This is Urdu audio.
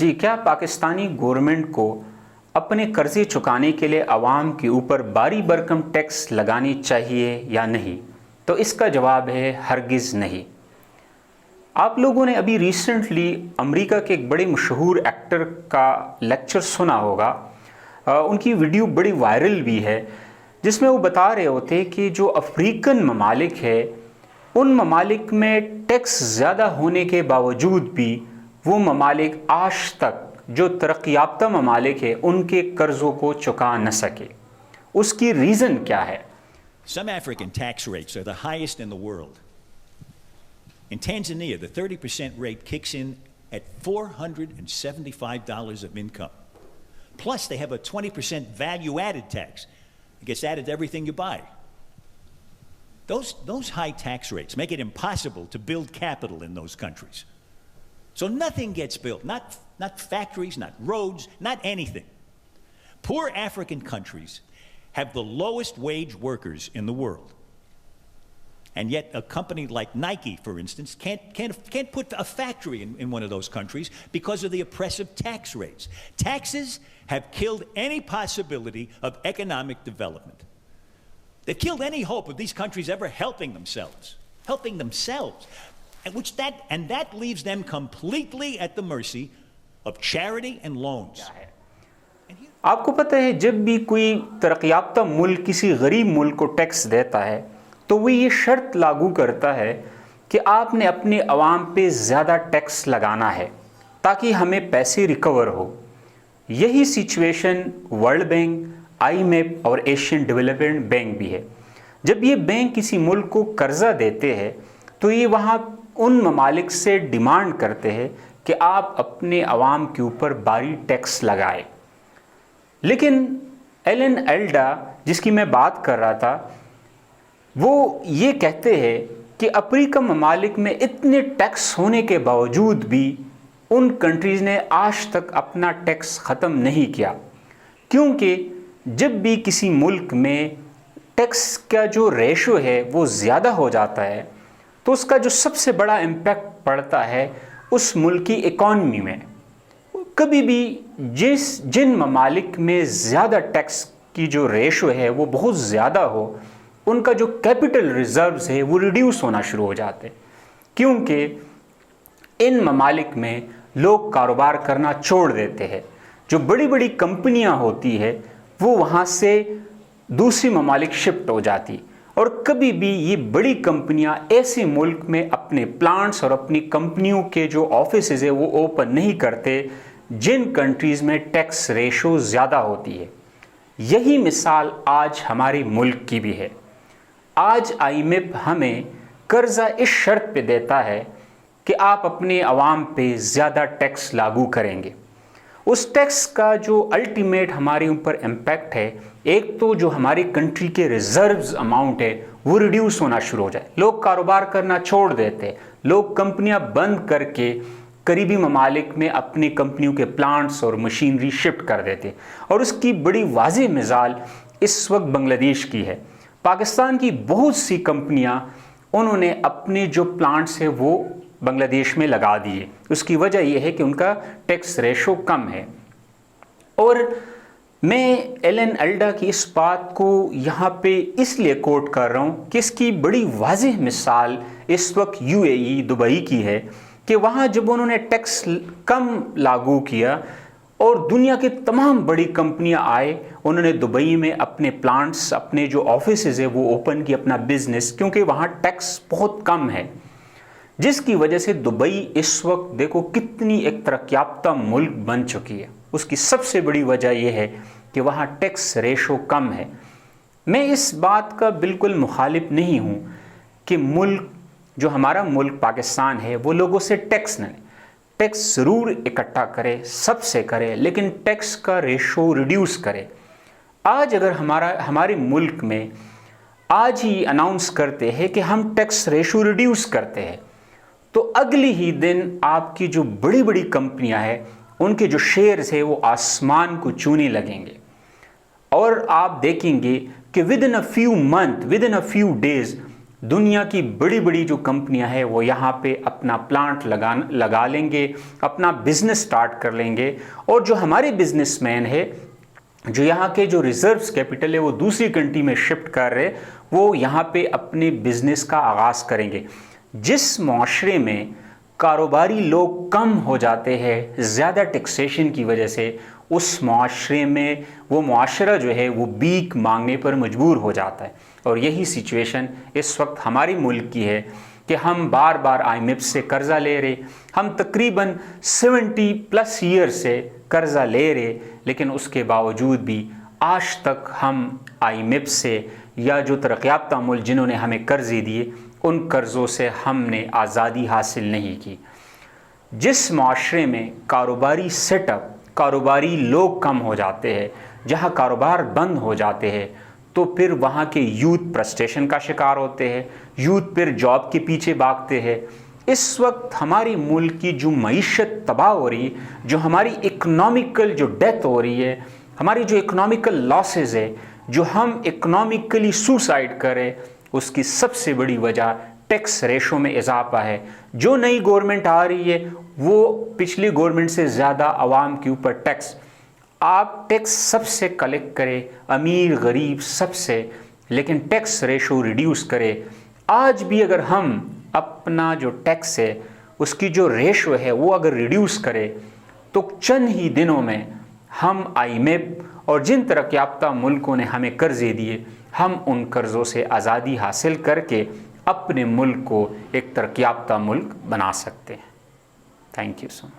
جی کیا پاکستانی گورنمنٹ کو اپنے قرضے چکانے کے لیے عوام کے اوپر باری برکم ٹیکس لگانی چاہیے یا نہیں؟ تو اس کا جواب ہے ہرگز نہیں۔ آپ لوگوں نے ابھی ریسنٹلی امریکہ کے ایک بڑے مشہور ایکٹر کا لیکچر سنا ہوگا، ان کی ویڈیو بڑی وائرل بھی ہے، جس میں وہ بتا رہے ہوتے کہ جو افریقن ممالک ہے ان ممالک میں ٹیکس زیادہ ہونے کے باوجود بھی وہ ممالک آج تک جو ترقی یافتہ ممالک ہیں ان کے قرضوں کو چکا نہ سکے۔ اس کی ریزن کیا ہے؟ Some African tax rates are the highest in the world. In Tanzania, the 30% rate kicks in at $475 of income. Plus, they have a 20% value-added tax. It gets added to everything you buy. Those high tax rates make it impossible to build capital in those countries. So nothing gets built, not factories, not roads, not anything. Poor African countries have the lowest wage workers in the world. And yet a company like Nike, for instance, can't put a factory in one of those countries because of the oppressive tax rates. Taxes have killed any possibility of economic development. They've killed any hope of these countries ever helping themselves. And that leaves them completely at the mercy of charity and loans. آپ کو پتہ ہے جب بھی کوئی ترقی یافتہ ملک کسی غریب ملک کو ٹیکس دیتا ہے تو وہ یہ شرط لاگو کرتا ہے کہ آپ نے اپنے عوام پہ زیادہ ٹیکس لگانا ہے تاکہ ہمیں پیسے ریکور ہو۔ یہی situation world bank, I M F اور ایشین ڈیولپمنٹ بینک بھی ہے۔ جب یہ بینک کسی ملک کو قرضہ دیتے ہیں تو یہ وہاں ان ممالک سے ڈیمانڈ کرتے ہیں کہ آپ اپنے عوام کے اوپر بھاری ٹیکس لگائیں۔ لیکن ایلن ایلڈا جس کی میں بات کر رہا تھا وہ یہ کہتے ہیں کہ افریقہ ممالک میں اتنے ٹیکس ہونے کے باوجود بھی ان کنٹریز نے آج تک اپنا ٹیکس ختم نہیں کیا، کیونکہ جب بھی کسی ملک میں ٹیکس کا جو ریشو ہے وہ زیادہ ہو جاتا ہے تو اس کا جو سب سے بڑا امپیکٹ پڑتا ہے اس ملک کی اکانومی میں۔ کبھی بھی جن ممالک میں زیادہ ٹیکس کی جو ریشو ہے وہ بہت زیادہ ہو، ان کا جو کیپٹل ریزروز ہے وہ ریڈیوس ہونا شروع ہو جاتے ہیں، کیونکہ ان ممالک میں لوگ کاروبار کرنا چھوڑ دیتے ہیں۔ جو بڑی بڑی کمپنیاں ہوتی ہے وہ وہاں سے دوسری ممالک شفٹ ہو جاتی، اور کبھی بھی یہ بڑی کمپنیاں ایسے ملک میں اپنے پلانٹس اور اپنی کمپنیوں کے جو آفیسز ہیں وہ اوپن نہیں کرتے جن کنٹریز میں ٹیکس ریشو زیادہ ہوتی ہے۔ یہی مثال آج ہمارے ملک کی بھی ہے۔ آج آئی ایم ایف ہمیں قرضہ اس شرط پہ دیتا ہے کہ آپ اپنے عوام پہ زیادہ ٹیکس لاگو کریں گے۔ اس ٹیکس کا جو الٹیمیٹ ہمارے اوپر امپیکٹ ہے، ایک تو جو ہماری کنٹری کے ریزروز اماؤنٹ ہے وہ ریڈیوس ہونا شروع ہو جائے، لوگ کاروبار کرنا چھوڑ دیتے، لوگ کمپنیاں بند کر کے قریبی ممالک میں اپنی کمپنیوں کے پلانٹس اور مشینری شفٹ کر دیتے، اور اس کی بڑی واضح مثال اس وقت بنگلہ دیش کی ہے۔ پاکستان کی بہت سی کمپنیاں انہوں نے اپنے جو پلانٹس ہیں وہ بنگلہ دیش میں لگا دیے، اس کی وجہ یہ ہے کہ ان کا ٹیکس ریشو کم ہے۔ اور میں ایلن ایلڈا کی اس بات کو یہاں پہ اس لیے کوٹ کر رہا ہوں کہ اس کی بڑی واضح مثال اس وقت یو اے ای دبئی کی ہے کہ وہاں جب انہوں نے ٹیکس کم لاگو کیا اور دنیا کے تمام بڑی کمپنیاں آئے، انہوں نے دبئی میں اپنے پلانٹس، اپنے جو آفیسز ہیں وہ اوپن کی، اپنا بزنس، کیونکہ وہاں ٹیکس بہت کم ہے، جس کی وجہ سے دبئی اس وقت دیکھو کتنی ایک ترقی یافتہ ملک بن چکی ہے۔ اس کی سب سے بڑی وجہ یہ ہے کہ وہاں ٹیکس ریشو کم ہے۔ میں اس بات کا بالکل مخالف نہیں ہوں کہ ملک جو ہمارا ملک پاکستان ہے وہ لوگوں سے ٹیکس نہ لے، ٹیکس ضرور اکٹھا کرے، سب سے کرے، لیکن ٹیکس کا ریشو ریڈیوس کرے۔ آج اگر ہمارے ملک میں آج ہی اناؤنس کرتے ہیں کہ ہم ٹیکس ریشو ریڈیوس کرتے ہیں تو اگلی ہی دن آپ کی جو بڑی بڑی کمپنیاں ہیں ان کے جو شیئرز ہیں وہ آسمان کو چھونے لگیں گے، اور آپ دیکھیں گے کہ within a few month, within a few days دنیا کی بڑی بڑی جو کمپنیاں ہیں وہ یہاں پہ اپنا پلانٹ لگا لیں گے، اپنا بزنس سٹارٹ کر لیں گے، اور جو ہمارے بزنس مین ہے جو یہاں کے جو ریزروز کیپٹل ہے وہ دوسری کنٹری میں شفٹ کر رہے، وہ یہاں پہ اپنے بزنس کا آغاز کریں گے۔ جس معاشرے میں کاروباری لوگ کم ہو جاتے ہیں زیادہ ٹیکسیشن کی وجہ سے، اس معاشرے میں وہ معاشرہ جو ہے وہ بھیک مانگنے پر مجبور ہو جاتا ہے، اور یہی سچویشن اس وقت ہمارے ملک کی ہے کہ ہم بار بار آئی ایم ایف سے قرضہ لے رہے، ہم تقریباً 70+ ایئر سے قرضہ لے رہے، لیکن اس کے باوجود بھی آج تک ہم آئی ایم ایف سے یا جو ترقی یافتہ ملک جنہوں نے ہمیں قرضے دیے ان قرضوں سے ہم نے آزادی حاصل نہیں کی۔ جس معاشرے میں کاروباری سیٹ اپ، کاروباری لوگ کم ہو جاتے ہیں، جہاں کاروبار بند ہو جاتے ہیں، تو پھر وہاں کے یوتھ فرسٹریشن کا شکار ہوتے ہیں، یوتھ پھر جاب کے پیچھے بھاگتے ہیں۔ اس وقت ہماری ملک کی جو معیشت تباہ ہو رہی ہے، جو ہماری اکنامیکل جو ڈیتھ ہو رہی ہے، ہماری جو اکنامیکل لاسز ہے، جو ہم اکنامیکلی سوسائڈ کریں، اس کی سب سے بڑی وجہ ٹیکس ریشو میں اضافہ ہے۔ جو نئی گورنمنٹ آ رہی ہے وہ پچھلی گورنمنٹ سے زیادہ عوام کے اوپر ٹیکس، آپ ٹیکس سب سے کلیکٹ کرے، امیر غریب سب سے، لیکن ٹیکس ریشو ریڈیوس کرے۔ آج بھی اگر ہم اپنا جو ٹیکس ہے اس کی جو ریشو ہے وہ اگر ریڈیوس کرے تو چند ہی دنوں میں ہم آئی ایم ایف اور جن ترقی یافتہ ملکوں نے ہمیں قرضے دیے، ہم ان قرضوں سے آزادی حاصل کر کے اپنے ملک کو ایک ترقی یافتہ ملک بنا سکتے ہیں۔ Thank you so much.